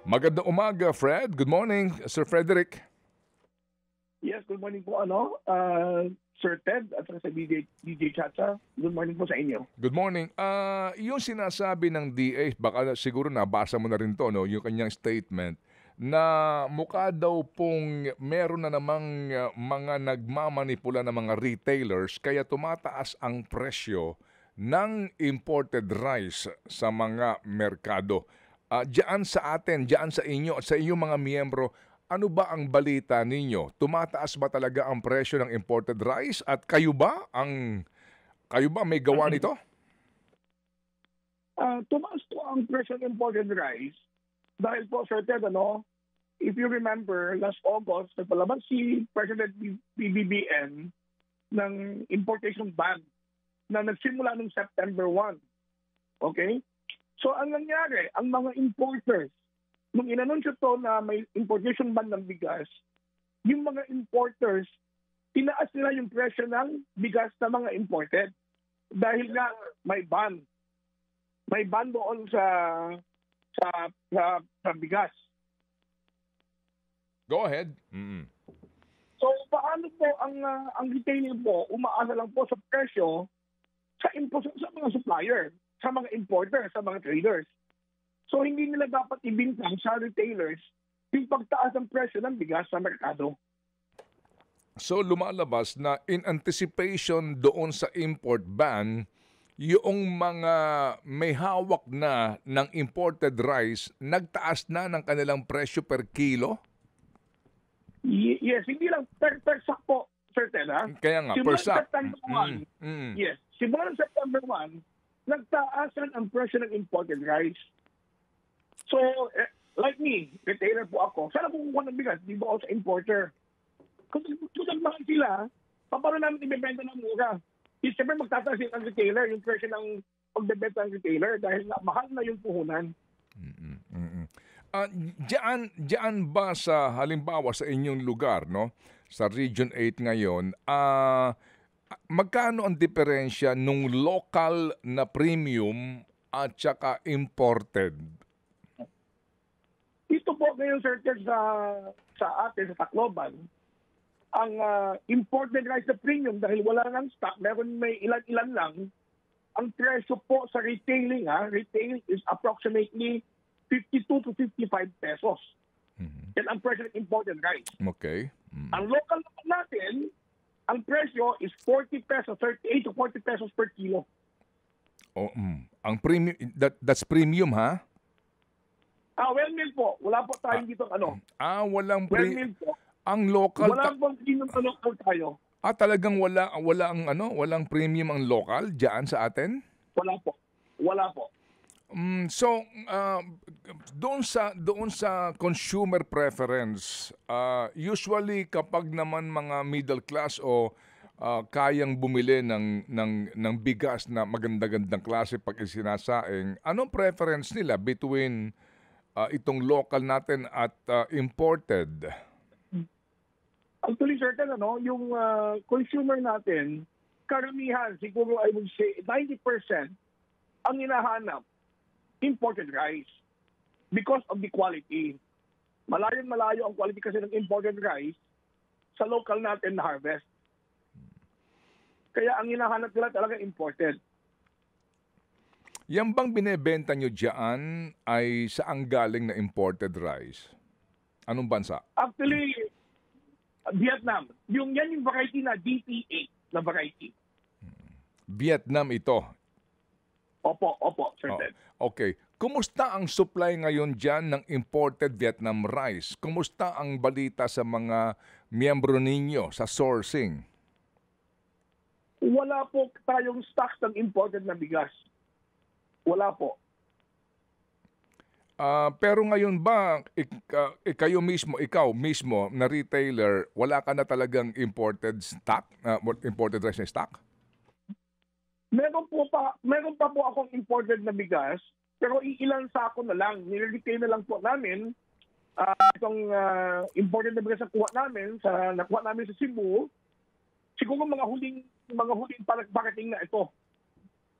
Magandang umaga, Fred. Good morning, Sir Frederick. Yes, good morning po Sir Ted at saka sa DJ Chacha. Good morning po sa inyo. Good morning. Yung sinasabi ng DA, baka siguro nabasa mo na rin to, no? Yung kanyang statement na mukha daw pong meron na namang mga nagmamanipula ng mga retailers kaya tumataas ang presyo ng imported rice sa mga merkado. Diyan sa atin, diyan sa inyo at sa inyong mga miyembro, ano ba ang balita ninyo? Tumataas ba talaga ang presyo ng imported rice at kayo ba may gawa nito? Tumaas po ang presyo ng imported rice dahil po, Sir Ted, if you remember, last August, nagpalabas si President BBBM ng importation ban na nagsimula noong September 1. Okay? So, ang nangyari, ang mga importers, nung inanunsyo to na may importation ban ng bigas, yung mga importers, tinaas nila yung presyo ng bigas na mga imported. Dahil nga may ban. May ban doon sa bigas. Go ahead. Mm-hmm. So, paano po ang retailing po, umaasa lang po sa presyo sa mga supplier, sa mga importer, sa mga traders. So, hindi nila dapat ibintang sa retailers yung pagtaas ng presyo ng bigas sa merkado. So, lumalabas na in anticipation doon sa import ban, yung mga may hawak na ng imported rice, nagtaas na ng kanilang presyo per kilo? Yes, hindi lang per sack po, Sir Ted, ha? Kaya nga, per sack. Yes, simula ng September 1, nagtaasan ang presyo ng imported rice. So, like me, retailer po ako, saan ako kukuha ng bigas? Di ba ako sa importer? Kung mahal sila, paano namin ibebenta ng mura? Siyempre magtataas ang retailer, yung presyo ng pagbebenta ng retailer dahil mahal na yung puhunan. Diyan ba sa halimbawa sa inyong lugar, no? Sa Region 8 ngayon, magkano ang diferensya nung local na premium at saka imported? Ito po ngayon, Sir Ted, sa atin, sa Tacloban, ang imported rice na premium dahil wala nang stock, may ilan-ilan lang, ang presyo po sa retailing, retail is approximately 52 to 55 pesos. Mm-hmm. Yan ang presyo ng imported rice. Okay. Mm-hmm. Ang local naman natin, ang presyo is 40 pesos, 38 to 40 pesos per kilo. Oh, ang premium, that's premium, ha? Well meal po. Wala po tayong dito walang well meal po. Ang local wala pong premium na local tayo. Talagang walang premium ang local diyan sa atin? Wala po. Wala po. So doon sa consumer preference, usually kapag naman mga middle class o kayang bumili ng bigas na maganda-gandang klase pag isinasaing, anong preference nila between itong local natin at imported? Actually, certain yung consumer natin, karamihan, siguro I would say 90% ang hinahanap imported rice because of the quality. Malayo ang quality kasi ng imported rice sa local natin na harvest. Kaya ang hinahanap nila talaga imported. Yan bang binebenta nyo dyan ay saan galing na imported rice? Anong bansa? Actually, Vietnam. Yung variety na DP8 na variety. Vietnam ito? Opo, Sir Ted. Okay. Kumusta ang supply ngayon dyan ng imported Vietnam rice? Kumusta ang balita sa mga miyembro ninyo sa sourcing? Wala po tayong stocks ng imported na bigas. Wala po. Pero ngayon ba, ikaw mismo na retailer, wala ka na talagang imported stock, imported rice na stock? Meron pa po akong imported na bigas, pero ilang sako na lang. Nire-retail na lang po namin itong imported na bigas na nakuha namin sa Cebu. Siguro mga huling parating na ito.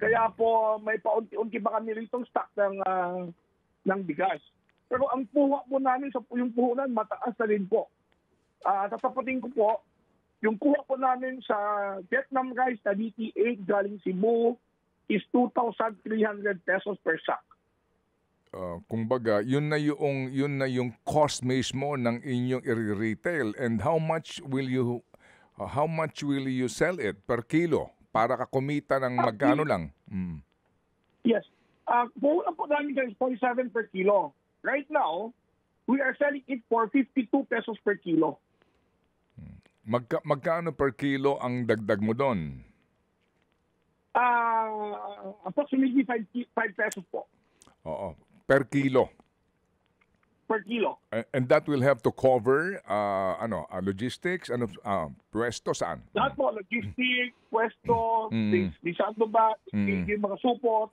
Kaya po may paunti-unti ba kami ritong stock ng bigas. Pero ang puhunan po namin, yung puhunan, mataas na rin po. Tatapatin ko po, yung kuha po namin sa Vietnam rice na DT8 galing Cebu is 2,300 pesos per sack. Kumbaga, yun na yung cost mismo ng inyong i-retail, and how much will you sell it per kilo para kakumita ng magkano lang? Yes. Puhunan po namin guys 47 per kilo. Right now, we are selling it for 52 pesos per kilo. Magkano per kilo ang dagdag mo doon? Approximately 5 pesos po. Oo, per kilo. Per kilo. And that will have to cover logistics, pwesto saan? Lahat po, logistics, pwesto, di Sandoval, yung mga supot.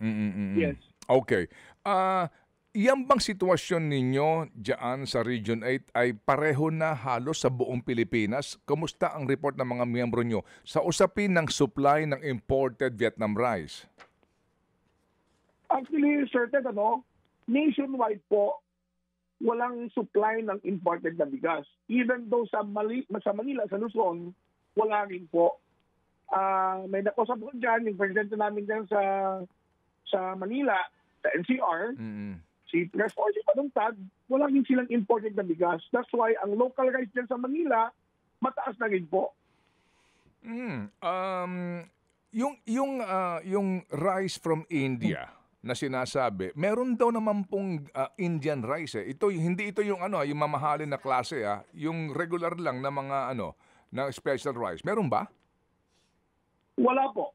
Yes. Okay. Yan bang sitwasyon ninyo dyan sa Region 8 ay pareho na halos sa buong Pilipinas? Kumusta ang report ng mga miyembro nyo sa usapin ng supply ng imported Vietnam rice? Actually, certain nationwide po, walang supply ng imported na bigas. Even though sa Manila, sa Luzon, wala rin po. May nakusap ko dyan, yung presidente namin dyan sa Manila, sa NCR, si Press Orgy Panuntad, wala rin silang imported na bigas. That's why ang local rice dyan sa Manila, mataas na rin po. Yung rice from India na sinasabi, meron daw naman pong Indian rice eh. Hindi ito yung yung mamahalin na klase yung regular lang na mga na special rice. Meron ba? Wala po.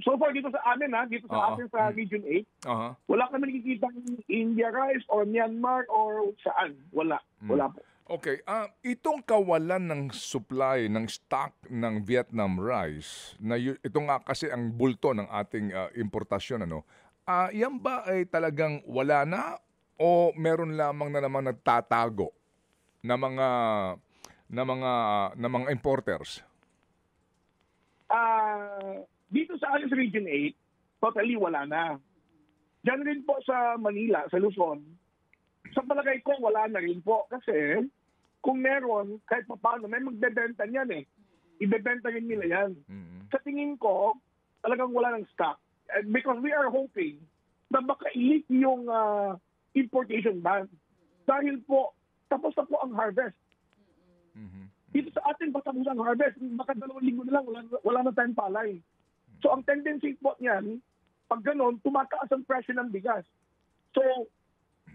So far dito sa amin dito sa atin sa Region 8, wala kami nakikita India rice or Myanmar or saan. Wala. Wala po. Okay, itong kawalan ng supply ng stock ng Vietnam rice, na ito nga kasi ang bulto ng ating importasyon, yan ba ay talagang wala na o meron lamang na naman nagtatago na mga importers? Dito sa akin sa Region 8, totally wala na. Diyan rin po sa Manila, sa Luzon, sa palagay ko wala na rin po. Kasi kung meron, kahit paano, may magbebenta niyan eh. Ibebenta rin nila yan. Sa tingin ko, talagang wala ng stock. Because we are hoping na baka i-lift yung importation ban. Dahil po, tapos na po ang harvest. Dito sa atin, patapos ang harvest, baka 2 linggo na lang, wala na tayong palay. So ang tendency po niyan, pag gano'n, tumataas ang presyo ng bigas. So,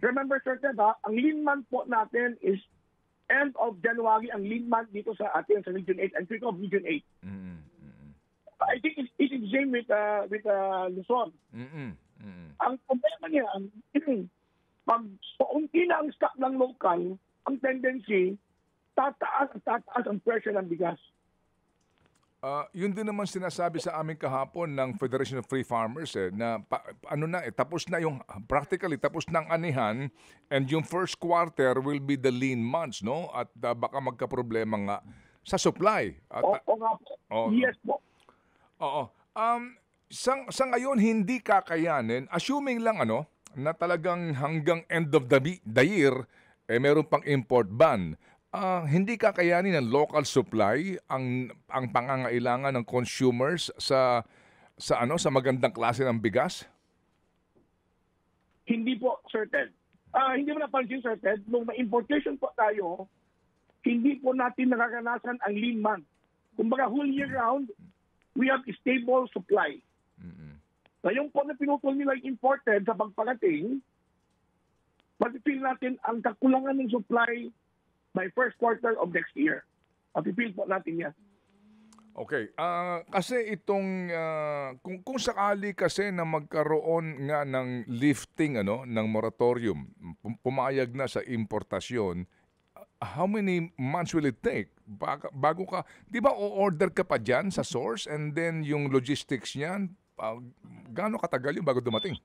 remember sir Ted, ang lean month po natin is end of January, ang lean month dito sa atin sa Region 8 and quick of Region 8. I think it is same with Luzon. Ang problema niya, pag paunti na ang stock ng local, ang tendency, tataas ang presyo ng bigas. Yun din naman sinasabi sa amin kahapon ng Federation of Free Farmers na tapos na yung practically tapos ng anihan, and yung first quarter will be the lean months, no? At baka magka-problema nga sa supply. Oo nga po. Yes po. Oo. Sa ngayon hindi kakayanin, assuming lang na talagang hanggang end of the year meron pang import ban. Hindi kakayanin ng local supply ang pangangailangan ng consumers sa magandang klase ng bigas? Hindi po, Sir Ted. Hindi mo napansin, Sir Ted, nung ma-importation po tayo, hindi po natin nakakanasan ang lean month. Kumbaga, whole year round, we have a stable supply. Ngayon po na pinutol nila yung imported sa pagparating, mag-feel natin ang kakulangan ng supply by first quarter of next year. Mapipil po natin yan. Okay. Kasi itong, kung sakali kasi na magkaroon nga ng lifting ng moratorium, pumayag na sa importasyon, how many months will it take? Bago ka, di ba o-order ka pa dyan sa source, and then yung logistics niyan, gaano katagal yung bago dumating?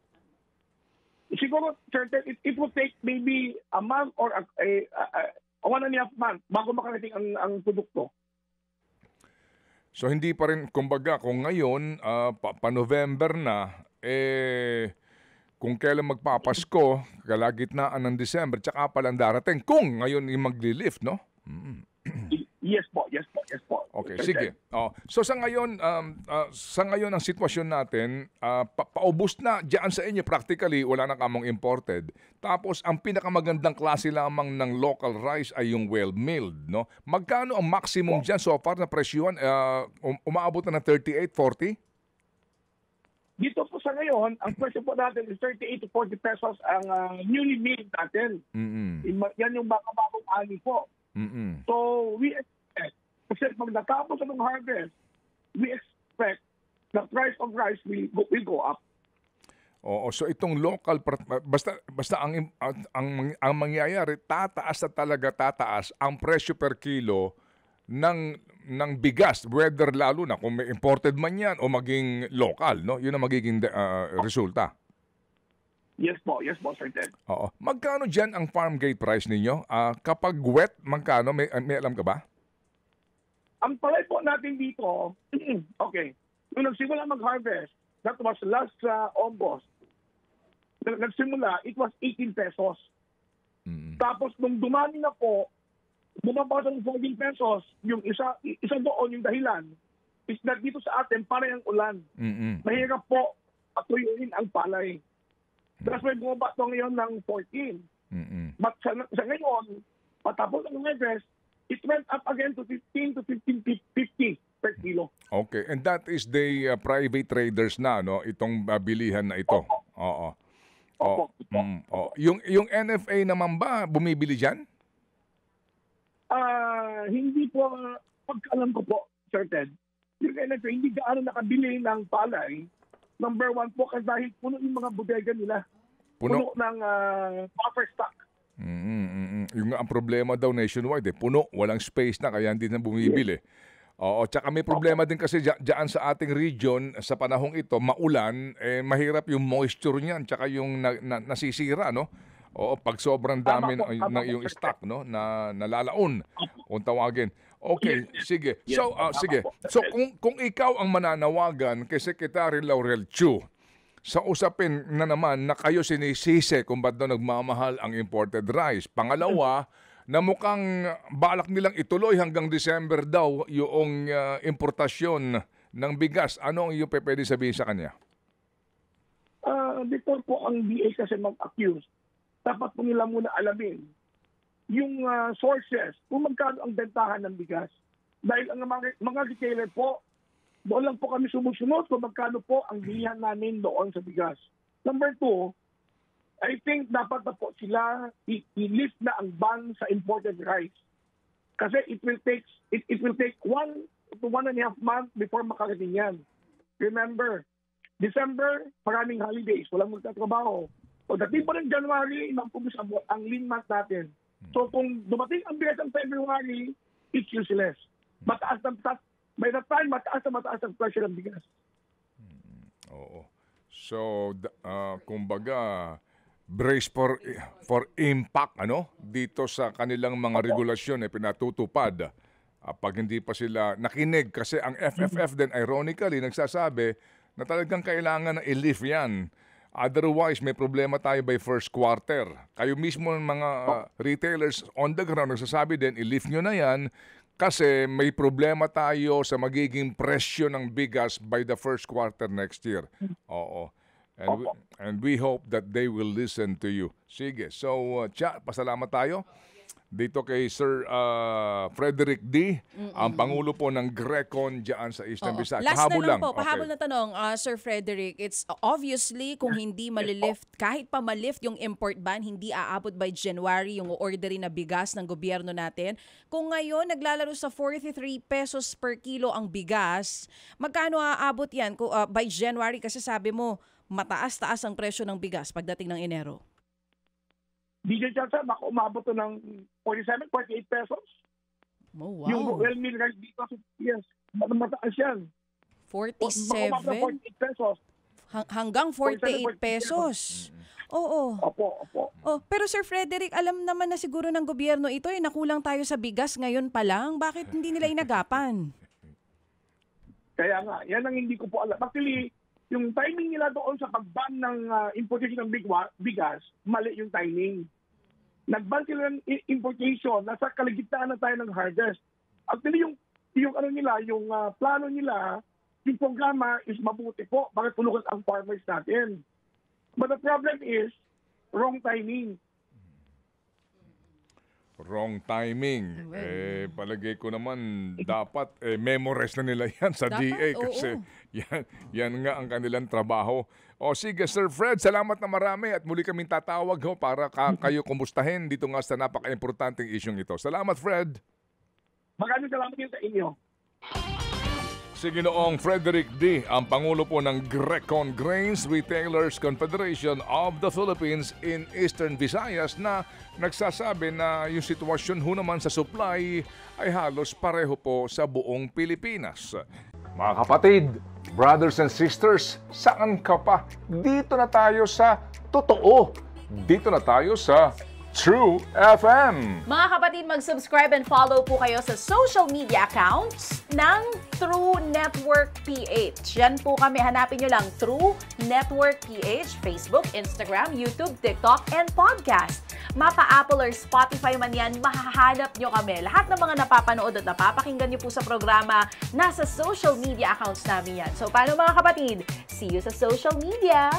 Siguro, certain, it will take maybe a month or a 1.5 month bago makarating ang produkto. So hindi pa rin, kumbaga, kung ngayon, pa-November na, kung kailan magpapasko, kalagitnaan ng December, tsaka palang darating kung ngayon yung magli-lift, no? Yes po, yes po, yes po. Okay, Sir sige. Ted. So sa ngayon ang sitwasyon natin, paubos na diyan sa inyo practically wala na kamong imported. Tapos ang pinakamagandang klase lamang ng local rice ay yung well-milled, no? Magkano ang maximum diyan so far na presyuhan? Umaabot na ng 38, 40? Dito po sa ngayon, ang presyo po natin is 38 to 40 pesos ang newly milled natin. Yan yung bagong ani po. So we expect, kasi pag natapos ng harvest, we expect the price of rice will go up. Oo, so itong local basta ang mangyayari tataas ang presyo per kilo ng bigas, whether lalo na kung may imported man yan o maging local, no? Yun ang magiging resulta. Yes po, Sir Ted. Oo. Magkano diyan ang farm gate price ninyo? Kapag wet, magkano? May alam ka ba? Ang palay po natin dito, okay, nung nagsimula mag-harvest, that was last August, nagsimula, it was 18 pesos. Tapos nung dumami na po, bumaba sa 14 pesos, yung isa doon, yung dahilan, is that dito sa atin, parang ang ulan. Mahirap po patuyuin ang palay. That's why bumaba ito ngayon ng 14. But sa ngayon, patapos ang harvest, it went up again to 15 to 15.50 per kilo. Okay, and that is the private traders na, no? Itong bilihan na ito. Oo. Yung NFA naman ba bumibili diyan? Hindi po, pagkaalam ko po, Sir Ted, yung NFA hindi gaano nakabili ng palay. Number one po, kasi dahil puno yung mga bodega nila. Puno ng buffer stock. Yung ang problema daw nationwide, puno, walang space na, kaya hindi na bumibili. Oo, tsaka may problema din kasi diyan sa ating region, sa panahong ito, maulan, mahirap yung moisture niyan, tsaka yung nasisira, no? Oo, pag sobrang dami ng yung stock, no, na nalalaon, kung tawagin. Okay, sige. So, sige. So, kung ikaw ang mananawagan kay Secretary Laurel Chu sa usapin na naman na kayo sinisisi kung ba't daw nagmamahal ang imported rice. Pangalawa, na mukhang balak nilang ituloy hanggang December daw yung importasyon ng bigas. Ano ang iyo pwede sabihin sa kanya? Before po ang DA kasi mag-accuse, dapat po nila muna alamin yung sources, kung magkano ang bentahan ng bigas. Dahil ang mga retailer po, doon lang po kami sumusunod kung magkano po ang bilihan namin doon sa bigas. Number two, I think dapat na po sila i-lift na ang ban sa imported rice. Kasi it will take 1 to 1.5 months before makarating yan. Remember, December, maraming holidays, walang magtatrabaho. So, dating po ng January, ang lean month natin. So, kung dumating ang bigas ng February, it's useless. By that time, mataas ang presyo ng bigas. Oo. So, kumbaga, brace for impact, ano? Dito sa kanilang mga regulasyon, pinatutupad. Pag hindi pa sila nakinig. Kasi ang FFF din, ironically, nagsasabi na talagang kailangan na i-lift yan. Otherwise, may problema tayo by first quarter. Kayo mismo mga retailers on the ground nagsasabi din, i-lift nyo na yan kasi may problema tayo sa magiging presyo ng bigas by the first quarter next year. Oo. And we hope that they will listen to you. Sige. So, pasalamat tayo dito kay Sir Frederick D., ang Pangulo po ng GRECON dyan sa Eastern Visayas. Last na lang po, pahabol na tanong, Sir Frederick, it's obviously kung hindi malilift, kahit pa malift yung import ban, hindi aabot by January yung orderin na bigas ng gobyerno natin. Kung ngayon naglalaro sa 43 pesos per kilo ang bigas, magkano aabot yan by January? Kasi sabi mo, mataas-taas ang presyo ng bigas pagdating ng Enero. DJ Chansa, baka umabot to ng 47, 48 pesos. Oh, wow. Yung well-milled rice dito, yes, mataas yan. 47? Baka umabot ng 48 pesos. Hanggang 48 pesos. Oo. Opo. Pero Sir Frederick, alam naman na siguro ng gobyerno ito, nakulang tayo sa bigas ngayon pa lang. Bakit hindi nila inagapan? Kaya nga, yan ang hindi ko po alam. Actually, yung timing nila doon sa pag-ban ng importation ng bigas, mali yung timing. Nag-ban sila ng importation, nasa kaligitnaan na tayo ng harvest. Actually, yung ano nila, yung plano nila, yung programa is mabuti po para tulungan ang farmers natin. But the problem is, wrong timing. Wrong timing. Palagay ko naman dapat memorize na nila yan sa Dapat, DA kasi oo. yan nga ang kanilang trabaho. O sige, Sir Fred, salamat na marami at muli kaming tatawag para kayo kumustahin dito nga sa napaka-importanting isyong ito. Salamat, Fred. Maraming salamat din sa inyo. Si Ginoong Frederick D., ang Pangulo po ng Grecon Grains Retailers Confederation of the Philippines in Eastern Visayas na nagsasabi na yung sitwasyon ho naman sa supply ay halos pareho po sa buong Pilipinas. Mga kapatid, brothers and sisters, saan ka pa? Dito na tayo sa totoo. Dito na tayo sa True FM. Mga kapatid, mag-subscribe and follow po kayo sa social media accounts ng True Network PH. Yan po kami. Hanapin nyo lang True Network PH, Facebook, Instagram, YouTube, TikTok, and podcast. Mapa Apple or Spotify man yan, mahahanap nyo kami. Lahat ng mga napapanood at napapakinggan nyo po sa programa, nasa social media accounts namin yan. So, paano mga kapatid? See you sa social media!